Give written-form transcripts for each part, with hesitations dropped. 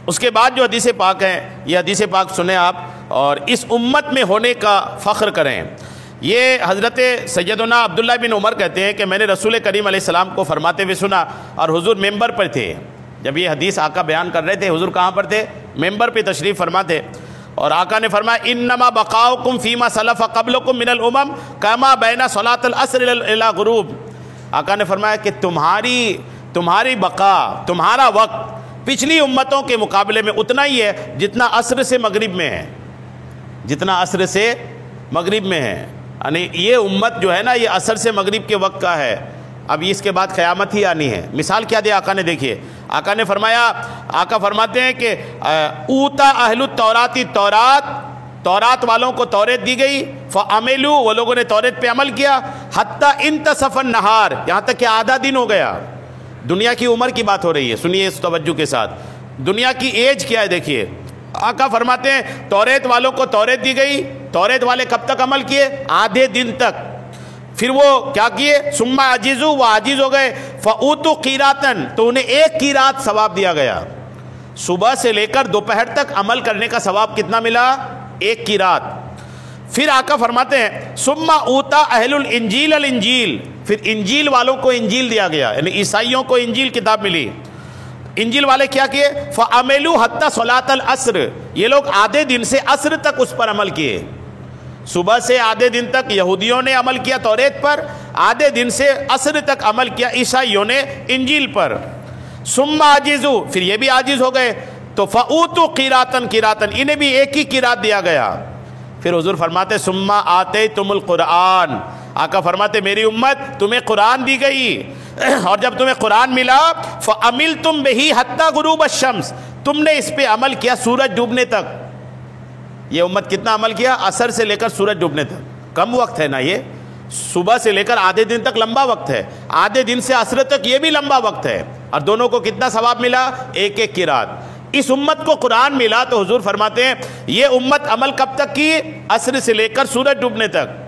اس کے بعد جو حدیث پاک ہیں یہ حدیث پاک سنیں آپ اور اس امت میں ہونے کا فخر کریں۔ یہ حضرت سیدنا عبداللہ بن عمر کہتے ہیں کہ میں نے رسول کریم علیہ السلام کو فرماتے ہوئے سنا اور حضور ممبر پر تھے۔ جب یہ حدیث آقا بیان کر رہے تھے حضور کہاں پر تھے؟ ممبر پہ تشریف فرما تھے، اور آقا نے فرمایا انما بقاؤکم فیما سلف قبلکم من الامم کما بین صلاۃ العصر الی غروب۔ آقا نے فرمایا کہ تمہاری بقا، تمہارا وقت پچھلی امتوں کے مقابلے میں اتنا ہی ہے جتنا عصر سے مغرب میں ہے، جتنا عصر سے مغرب میں ہے۔ یعنی یہ امت جو ہے نا یہ عصر سے مغرب کے وقت کا ہے، اب اس کے بعد قیامت ہی آنی ہے۔ مثال کیا دیا آقا نے؟ دیکھیے آقا نے فرمایا، آقا فرماتے ہیں کہ اوتا اہل التورات تورات والوں کو توریت دی گئی، فعملوا وہ لوگوں نے توریت پہ عمل کیا، حتی انتصف النہار یہاں تک کہ آدھا دن ہو گیا۔ دنیا کی عمر کی بات ہو رہی ہے، سنیے اس توجہ کے ساتھ، دنیا کی ایج کیا ہے دیکھیے۔ آقا فرماتے ہیں توریت والوں کو توریت دی گئی، توریت والے کب تک عمل کیے؟ آدھے دن تک۔ پھر وہ کیا کیے؟ ثم عجزوا وہ عاجز ہو گئے، فاوتوا قیراتن تو انہیں ایک قیرات ثواب دیا گیا۔ صبح سے لے کر دوپہر تک عمل کرنے کا ثواب کتنا ملا؟ ایک قیرات۔ پھر آقا فرماتے ہیں ثم اوتا اہل الانجیل الانجیل پھر انجیل والوں کو انجیل دیا گیا، یعنی عیسائیوں کو انجیل کتاب ملی۔ انجیل والے کیا کیے؟ فعملوا حتی صلاۃ العصر یہ لوگ آدھے دن سے عصر تک اس پر عمل کیے۔ صبح سے آدھے دن تک یہودیوں نے عمل کیا توریت پر، آدھے دن سے عصر تک عمل کیا عیسائیوں نے انجیل پر۔ ثم عجزوا پھر یہ بھی عاجز ہو گئے، تو فاوتوا قیراتن انہیں بھی ایک ہی قیرات دیا گیا۔ پھر حضور فرماتے ثم آتیتم القرآن آقا فرماتے میری امت تمہیں قرآن دی گئی، اور جب تمہیں قرآن ملا فعملتم بہ حتی غروب الشمس تم نے اس پہ عمل کیا سورج ڈوبنے تک۔ یہ امت کتنا عمل کیا؟ عصر سے لے کر سورج ڈوبنے تک، کم وقت ہے نا یہ؟ صبح سے لے کر آدھے دن تک لمبا وقت ہے، آدھے دن سے عصر تک یہ بھی لمبا وقت ہے، اور دونوں کو کتنا ثواب ملا؟ ایک ایک قرات۔ اس امت کو قرآن ملا تو حضور فرماتے ہیں یہ امت عمل کب تک کی؟ عصر سے لے کر سورج ڈوبنے تک۔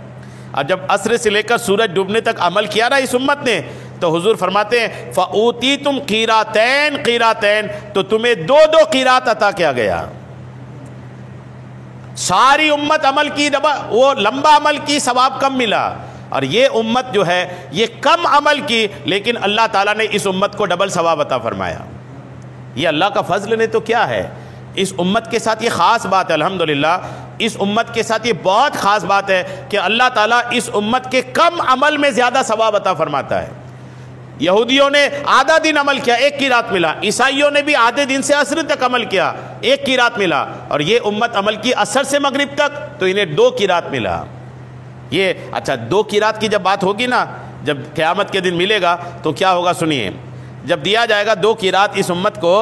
اور جب عصر سے لے کر سورج ڈوبنے تک عمل کیا نا اس امت نے، تو حضور فرماتے ہیں فَأُوتِيتُمْ قِيرَاتَيْن تو تمہیں دو قیرات عطا کیا گیا۔ ساری امت عمل کی، وہ لمبا عمل کی ثواب کم ملا، اور یہ امت جو ہے یہ کم عمل کی لیکن اللہ تعالیٰ نے اس امت کو ڈبل ثواب عطا فرمایا۔ یہ اللہ کا فضل نے تو کیا ہے، اس امت کے ساتھ یہ خاص بات ہے، الحمدللہ اس امت کے ساتھ یہ بہت خاص بات ہے کہ اللہ تعالیٰ اس امت کے کم عمل میں زیادہ ثواب عطا فرماتا ہے۔ یہودیوں نے آدھا دن عمل کیا، ایک قیرات ملا، عیسائیوں نے بھی آدھے دن سے عصر تک عمل کیا، ایک قیرات ملا، اور یہ امت عمل کی عصر سے مغرب تک تو انہیں دو قیرات ملا۔ یہ اچھا دو قیرات کی جب بات ہوگی نا، جب قیامت کے دن ملے گا تو کیا ہوگا سنیے، جب دیا جائے گا دو قیرات اس امت کو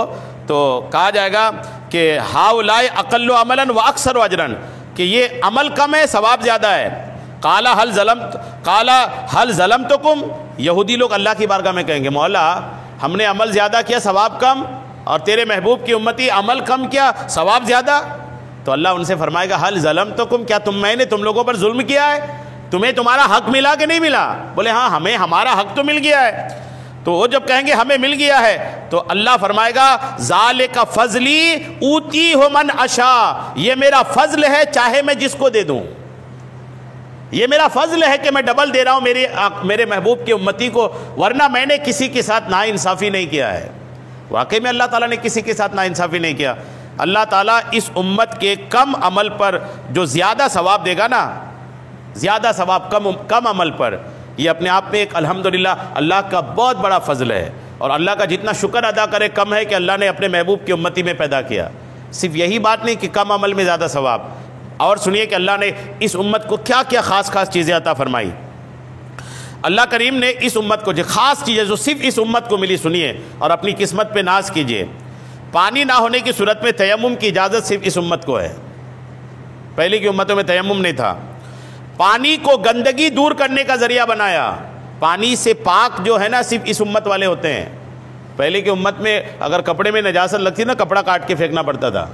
تو کہا جائے گا کہ ہاؤلائے اقل عملا و اکثر اجرا کہ یہ عمل کم ہے ثواب زیادہ ہے۔ قال هل ظلمتکم یہودی لوگ اللہ کی بارگاہ میں کہیں گے مولا ہم نے عمل زیادہ کیا ثواب کم، اور تیرے محبوب کی امتی عمل کم کیا ثواب زیادہ۔ تو اللہ ان سے فرمائے گا هل ظلمتکم کیا میں نے تم لوگوں پر ظلم کیا ہے؟ تمہیں تمہارا حق ملا کہ نہیں ملا؟ بولے ہاں ہمیں ہمارا حق تو مل گیا ہے۔ تو وہ جب کہیں گے ہمیں مل گیا ہے تو اللہ فرمائے گا ذالک فضلی اوتیہ من اشاء یہ میرا فضل ہے چاہے میں جس کو دے دوں، یہ میرا فضل ہے کہ میں ڈبل دے رہا ہوں میرے محبوب کی امتی کو، ورنہ میں نے کسی کے ساتھ ناانصافی نہیں کیا ہے۔ واقعی میں اللہ تعالیٰ نے کسی کے ساتھ ناانصافی نہیں کیا۔ اللہ تعالیٰ اس امت کے کم عمل پر جو زیادہ ثواب دے گا نا، زیادہ ثواب کم عمل پر، یہ اپنے آپ میں ایک الحمدللہ اللہ کا بہت بڑا فضل ہے، اور اللہ کا جتنا شکر ادا کرے کم ہے کہ اللہ نے اپنے محبوب کی امتی میں پیدا کیا۔ صرف یہی بات نہیں کہ کم عمل میں زیادہ ثواب، اور سنیے کہ اللہ نے اس امت کو کیا کیا خاص چیزیں عطا فرمائی۔ اللہ کریم نے اس امت کو جو خاص چیزیں جو صرف اس امت کو ملی، سنیے اور اپنی قسمت پہ ناز کیجئے۔ پانی نہ ہونے کی صورت میں تیمم کی اجازت صرف اس امت کو ہے، پہلے کی امتوں میں تیمم نہیں تھا۔ پانی کو گندگی دور کرنے کا ذریعہ بنایا، پانی سے پاک جو ہے نا صرف اس امت والے ہوتے ہیں۔ پہلے کی امت میں اگر کپڑے میں نجاست لگتی نا کپڑا کاٹ کے پھینکنا پڑتا تھا،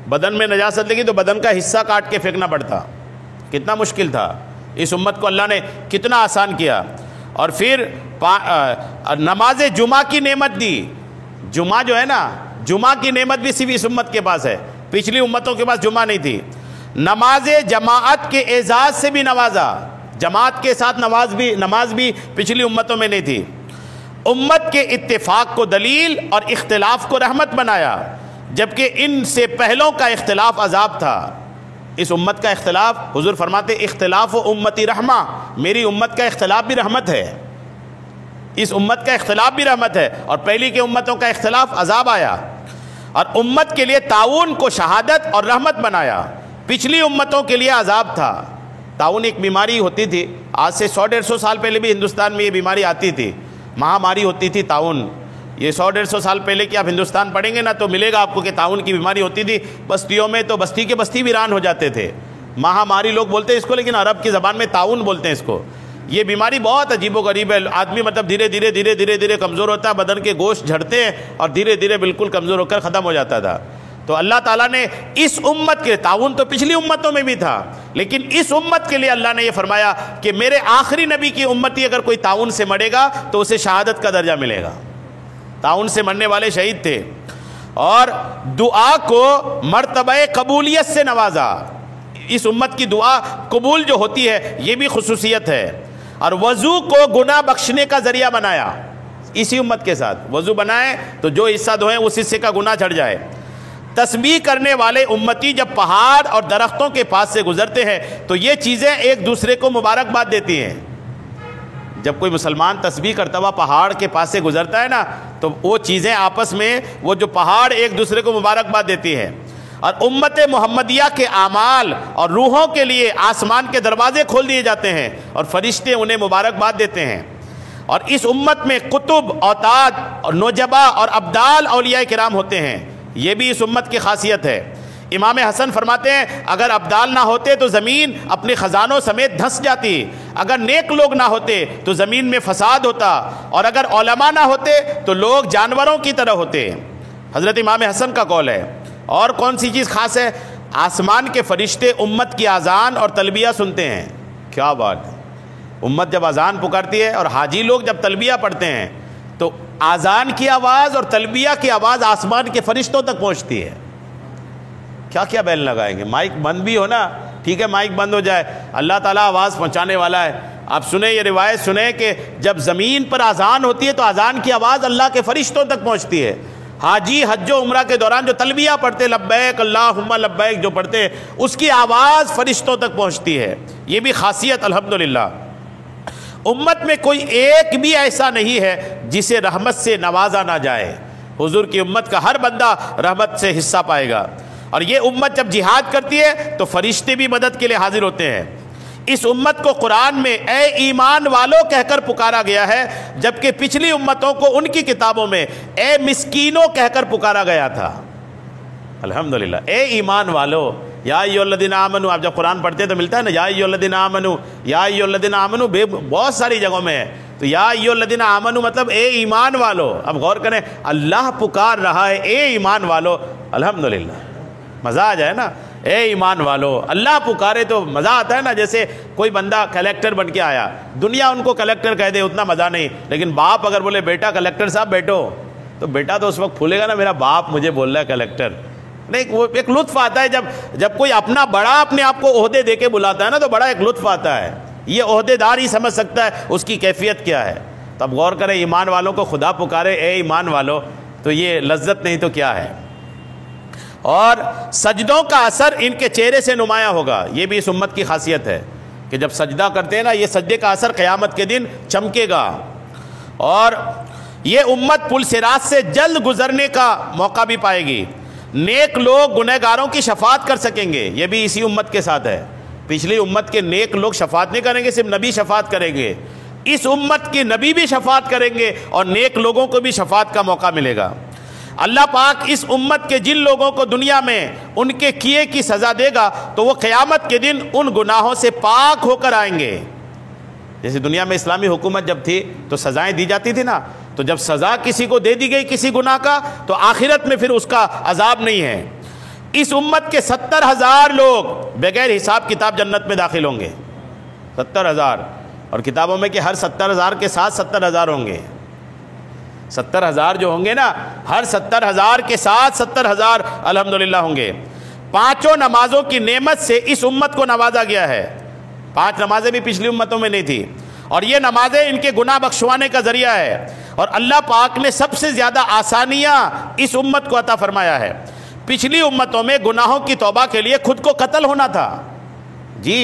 بدن میں نجاست لگی تو بدن کا حصہ کاٹ کے پھینکنا پڑتا، کتنا مشکل تھا۔ اس امت کو اللہ نے کتنا آسان کیا۔ اور پھر نماز جمعہ کی نعمت دی، جمعہ جو ہے نا جمعہ کی نعمت بھی صرف اس امت کے پاس ہے، پچھلی امتوں کے پاس جمعہ نہیں تھی۔ نماز جماعت کے اعزاز سے بھی نوازا، جماعت کے ساتھ نماز بھی پچھلی امتوں میں نہیں تھی۔ امت کے اتفاق کو دلیل اور اختلاف کو رحمت بنایا، جبکہ ان سے پہلوں کا اختلاف عذاب تھا۔ اس امت کا اختلاف، حضور فرماتے اختلاف و امتی رحمہ، میری امت کا اختلاف بھی رحمت ہے، اس امت کا اختلاف بھی رحمت ہے، اور پہلی کے امتوں کا اختلاف عذاب آیا۔ اور امت کے لیے تعاون کو شہادت اور رحمت بنایا، پچھلی امتوں کے لیے عذاب تھا۔ تعاون ایک بیماری ہوتی تھی، آج سے 100-150 سال پہلے بھی ہندوستان میں یہ بیماری آتی تھی، مہاماری ہوتی تھی تعاون۔ یہ 100-150 سال پہلے کہ آپ ہندوستان پڑھیں گے نا تو ملے گا آپ کو کہ تعاون کی بیماری ہوتی تھی بستیوں میں، تو بستی کے بستی ویران ہو جاتے تھے۔ مہاماری لوگ بولتے ہیں اس کو، لیکن عرب کی زبان میں تعاون بولتے ہیں اس کو۔ یہ بیماری بہت عجیب و غریب ہے، آدمی مطلب دھیرے دھیرے کمزور ہوتا ہے، بدن کے گوشت جھڑتے ہیں اور دھیرے دھیرے بالکل کمزور ہو کر ختم ہو جاتا تھا۔ تو اللہ تعالیٰ نے اس امت کے تعاون تو پچھلی امتوں میں بھی تھا، لیکن اس امت کے لیے اللہ نے یہ فرمایا کہ میرے آخری نبی کی امتی اگر کوئی تعاون سے مرے گا تو اسے شہادت کا درجہ ملے گا۔ تعاون سے مرنے والے شہید تھے۔ اور دعا کو مرتبہ قبولیت سے نوازا، اس امت کی دعا قبول جو ہوتی ہے یہ بھی خصوصیت ہے۔ اور وضو کو گناہ بخشنے کا ذریعہ بنایا، اسی امت کے ساتھ وضو بنائے تو جو حصہ دھوئیں اس حصے کا گناہ جھڑ جائے۔ تسبیح کرنے والے امتی جب پہاڑ اور درختوں کے پاس سے گزرتے ہیں تو یہ چیزیں ایک دوسرے کو مبارکباد دیتی ہیں۔ جب کوئی مسلمان تسبیح کرتا ہوا پہاڑ کے پاس سے گزرتا ہے نا تو وہ چیزیں آپس میں، وہ جو پہاڑ ایک دوسرے کو مبارکباد دیتی ہیں۔ اور امت محمدیہ کے اعمال اور روحوں کے لیے آسمان کے دروازے کھول دیے جاتے ہیں اور فرشتے انہیں مبارکباد دیتے ہیں۔ اور اس امت میں قطب، اوتاد اور نجبا اور ابدال اولیاء کرام ہوتے ہیں، یہ بھی اس امت کی خاصیت ہے۔ امام حسن فرماتے ہیں اگر ابدال نہ ہوتے تو زمین اپنے خزانوں سمیت دھنس جاتی، اگر نیک لوگ نہ ہوتے تو زمین میں فساد ہوتا، اور اگر علماء نہ ہوتے تو لوگ جانوروں کی طرح ہوتے۔ حضرت امام حسن کا قول ہے۔ اور کون سی چیز خاص ہے؟ آسمان کے فرشتے امت کی اذان اور تلبیہ سنتے ہیں۔ کیا بات ہے! امت جب اذان پکارتی ہے اور حاجی لوگ جب تلبیہ پڑھتے ہیں تو اذان کی آواز اور تلبیہ کی آواز آسمان کے فرشتوں تک پہنچتی ہے۔ کیا کیا بیل لگائیں گے؟ مائک بند بھی ہو نا، ٹھیک ہے مائک بند ہو جائے، اللہ تعالیٰ آواز پہنچانے والا ہے۔ آپ سنیں، یہ روایت سنیں کہ جب زمین پر اذان ہوتی ہے تو اذان کی آواز اللہ کے فرشتوں تک پہنچتی ہے۔ حاجی حج و عمرہ کے دوران جو تلبیہ پڑھتے، لبیک اللہم لبیک جو پڑھتے ہیں، اس کی آواز فرشتوں تک پہنچتی ہے۔ یہ بھی خاصیت الحمدللہ۔ امت میں کوئی ایک بھی ایسا نہیں ہے جسے رحمت سے نوازا نہ جائے۔ حضور کی امت کا ہر بندہ رحمت سے حصہ پائے گا۔ اور یہ امت جب جہاد کرتی ہے تو فرشتے بھی مدد کے لیے حاضر ہوتے ہیں۔ اس امت کو قرآن میں اے ایمان والو کہہ کر پکارا گیا ہے، جبکہ پچھلی امتوں کو ان کی کتابوں میں اے مسکینوں کہہ کر پکارا گیا تھا۔ الحمدللہ، اے ایمان والو، یا ایھا الذین آمنوا، آپ جب قرآن پڑھتے ہیں تو ملتا ہے نا یا ایھا الذین آمنوا، یا ایھا الذین آمنوا، بہت ساری جگہوں میں ہے۔ تو یا ایھا الذین آمنوا مطلب اے ایمان والو۔ اب غور کریں، اللہ پکار رہا ہے اے ایمان والو، الحمدللہ، مزہ آ جائے نا، اے ایمان والو، اللہ پکارے تو مزہ آتا ہے نا۔ جیسے کوئی بندہ کلیکٹر بن کے آیا، دنیا ان کو کلیکٹر کہہ دے اتنا مزہ نہیں، لیکن باپ اگر بولے بیٹا کلیکٹر صاحب بیٹھو، تو بیٹا تو اس وقت پھولے گا نا، میرا باپ مجھے بول رہا ہے کلیکٹر۔ نہیں، وہ ایک لطف آتا ہے جب کوئی اپنا بڑا اپنے آپ کو عہدے دے کے بلاتا ہے نا تو بڑا ایک لطف آتا ہے۔ یہ عہدے دار ہی سمجھ سکتا ہے اس کی کیفیت کیا ہے۔ تب غور کریں، ایمان والوں کو خدا پکارے اے ایمان والو، تو یہ لذت نہیں تو کیا ہے۔ اور سجدوں کا اثر ان کے چہرے سے نمایاں ہوگا، یہ بھی اس امت کی خاصیت ہے کہ جب سجدہ کرتے ہیں نا، یہ سجدے کا اثر قیامت کے دن چمکے گا۔ اور یہ امت پل صراط سے جلد گزرنے کا موقع بھی پائے گی۔ نیک لوگ گنہگاروں کی شفاعت کر سکیں گے، یہ بھی اسی امت کے ساتھ ہے۔ پچھلی امت کے نیک لوگ شفاعت نہیں کریں گے، صرف نبی شفاعت کریں گے۔ اس امت کے نبی بھی شفاعت کریں گے اور نیک لوگوں کو بھی شفاعت کا موقع ملے گا۔ اللہ پاک اس امت کے جن لوگوں کو دنیا میں ان کے کیے کی سزا دے گا تو وہ قیامت کے دن ان گناہوں سے پاک ہو کر آئیں گے۔ جیسے دنیا میں اسلامی حکومت جب تھی تو سزائیں دی جاتی تھی نا، تو جب سزا کسی کو دے دی گئی کسی گناہ کا تو آخرت میں پھر اس کا عذاب نہیں ہے۔ اس امت کے 70,000 لوگ بغیر حساب کتاب جنت میں داخل ہوں گے، 70,000، اور کتابوں میں کہ ہر 70,000 کے ساتھ 70,000 ہوں گے۔ 70,000 جو ہوں گے نا، ہر 70,000 کے ساتھ 70,000 الحمدللہ ہوں گے۔ 5 نمازوں کی نعمت سے اس امت کو نوازا گیا ہے۔ 5 نمازیں بھی پچھلی امتوں میں نہیں تھی، اور یہ نمازیں ان کے گناہ بخشوانے کا ذریعہ ہے، اور اللہ پاک نے سب سے زیادہ آسانیاں اس امت کو عطا فرمایا ہے۔ پچھلی امتوں میں گناہوں کی توبہ کے لیے خود کو قتل ہونا تھا، جی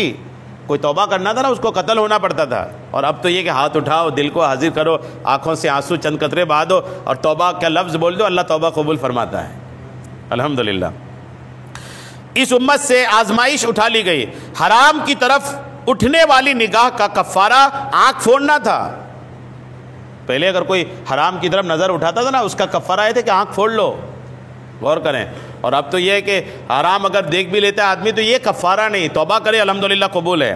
کوئی توبہ کرنا تھا نا اس کو قتل ہونا پڑتا تھا، اور اب تو یہ کہ ہاتھ اٹھاؤ، دل کو حاضر کرو، آنکھوں سے آنسو چند قطرے بہا دو اور توبہ کا لفظ بول دو، اللہ توبہ قبول فرماتا ہے الحمدللہ۔ اس امت سے آزمائش اٹھا لی گئی۔ حرام کی طرف اٹھنے والی نگاہ کا کفارہ آنکھ پھوڑنا تھا۔ پہلے اگر کوئی حرام کی طرف نظر اٹھاتا تھا نا، اس کا کفارہ یہ تھا کہ آنکھ پھوڑ لو، غور کریں۔ اور اب تو یہ ہے کہ حرام اگر دیکھ بھی لیتا ہے آدمی تو یہ کفارہ نہیں، توبہ کرے الحمدللہ قبول ہے۔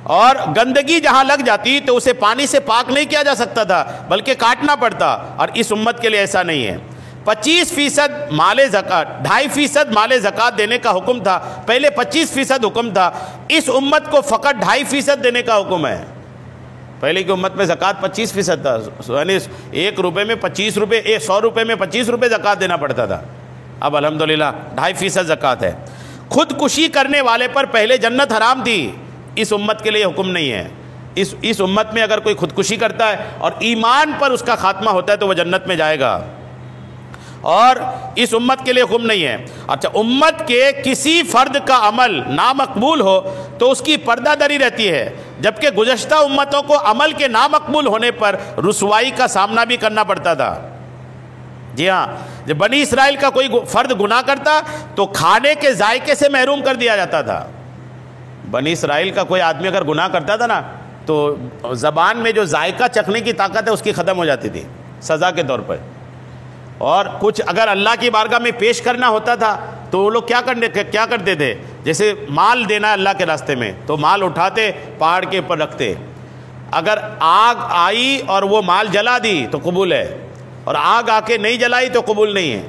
اور گندگی جہاں لگ جاتی تو اسے پانی سے پاک نہیں کیا جا سکتا تھا بلکہ کاٹنا پڑتا، اور اس امت کے لیے ایسا نہیں ہے۔ 25% مال زکوٰۃ، 2.5% مال زکوٰۃ دینے کا حکم تھا، پہلے 25% حکم تھا، اس امت کو فقط 2.5% دینے کا حکم ہے۔ پہلے کی امت میں زکوٰۃ 25% تھا، یعنی 1 روپے میں 25 روپے، 100 روپے میں 25 روپے زکوٰۃ دینا پڑتا تھا، اب الحمدللہ 2.5% زکوٰۃ ہے۔ خودکشی کرنے والے پر پہلے جنت حرام تھی، اس امت کے لیے حکم نہیں ہے۔ اس امت میں اگر کوئی خودکشی کرتا ہے اور ایمان پر اس کا خاتمہ ہوتا ہے تو وہ جنت میں جائے گا، اور اس امت کے لیے حکم نہیں ہے۔ اچھا، امت کے کسی فرد کا عمل نامقبول ہو تو اس کی پردہ دری رہتی ہے، جبکہ گزشتہ امتوں کو عمل کے نامقبول ہونے پر رسوائی کا سامنا بھی کرنا پڑتا تھا۔ جی ہاں، جب بنی اسرائیل کا کوئی فرد گناہ کرتا تو کھانے کے ذائقے سے محروم کر دیا جاتا تھا۔ بنی اسرائیل کا کوئی آدمی اگر گناہ کرتا تھا نا تو زبان میں جو ذائقہ چکھنے کی طاقت ہے اس کی ختم ہو جاتی تھی سزا کے طور پر۔ اور کچھ اگر اللہ کی بارگاہ میں پیش کرنا ہوتا تھا تو وہ لوگ کیا کرتے تھے، جیسے مال دینا ہے اللہ کے راستے میں تو مال اٹھاتے پہاڑ کے اوپر رکھتے، اگر آگ آئی اور وہ مال جلا دی تو قبول ہے، اور آگ آ کے نہیں جلائی تو قبول نہیں ہے۔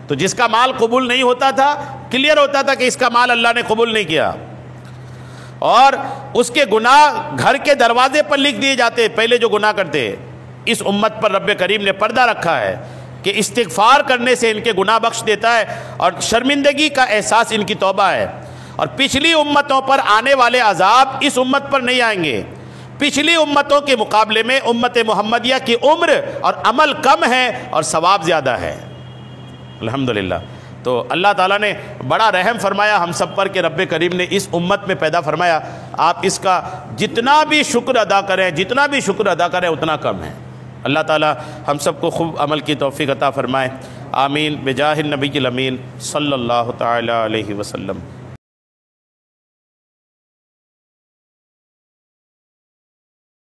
تو جس کا مال قبول نہیں ہوتا تھا کلیئر ہوتا تھا کہ اس کا مال اللہ نے قبول نہیں کیا، اور اس کے گناہ گھر کے دروازے پر لکھ دیے جاتے پہلے جو گناہ کرتے۔ اس امت پر رب کریم نے پردہ رکھا ہے کہ استغفار کرنے سے ان کے گناہ بخش دیتا ہے، اور شرمندگی کا احساس ان کی توبہ ہے۔ اور پچھلی امتوں پر آنے والے عذاب اس امت پر نہیں آئیں گے۔ پچھلی امتوں کے مقابلے میں امت محمدیہ کی عمر اور عمل کم ہے اور ثواب زیادہ ہے الحمدللہ۔ تو اللہ تعالیٰ نے بڑا رحم فرمایا ہم سب پر کہ رب کریم نے اس امت میں پیدا فرمایا۔ آپ اس کا جتنا بھی شکر ادا کریں اتنا کم ہے۔ اللہ تعالیٰ ہم سب کو خوب عمل کی توفیق عطا فرمائے، آمین، بجاہ النبی الامین صلی اللہ تعالیٰ علیہ وسلم۔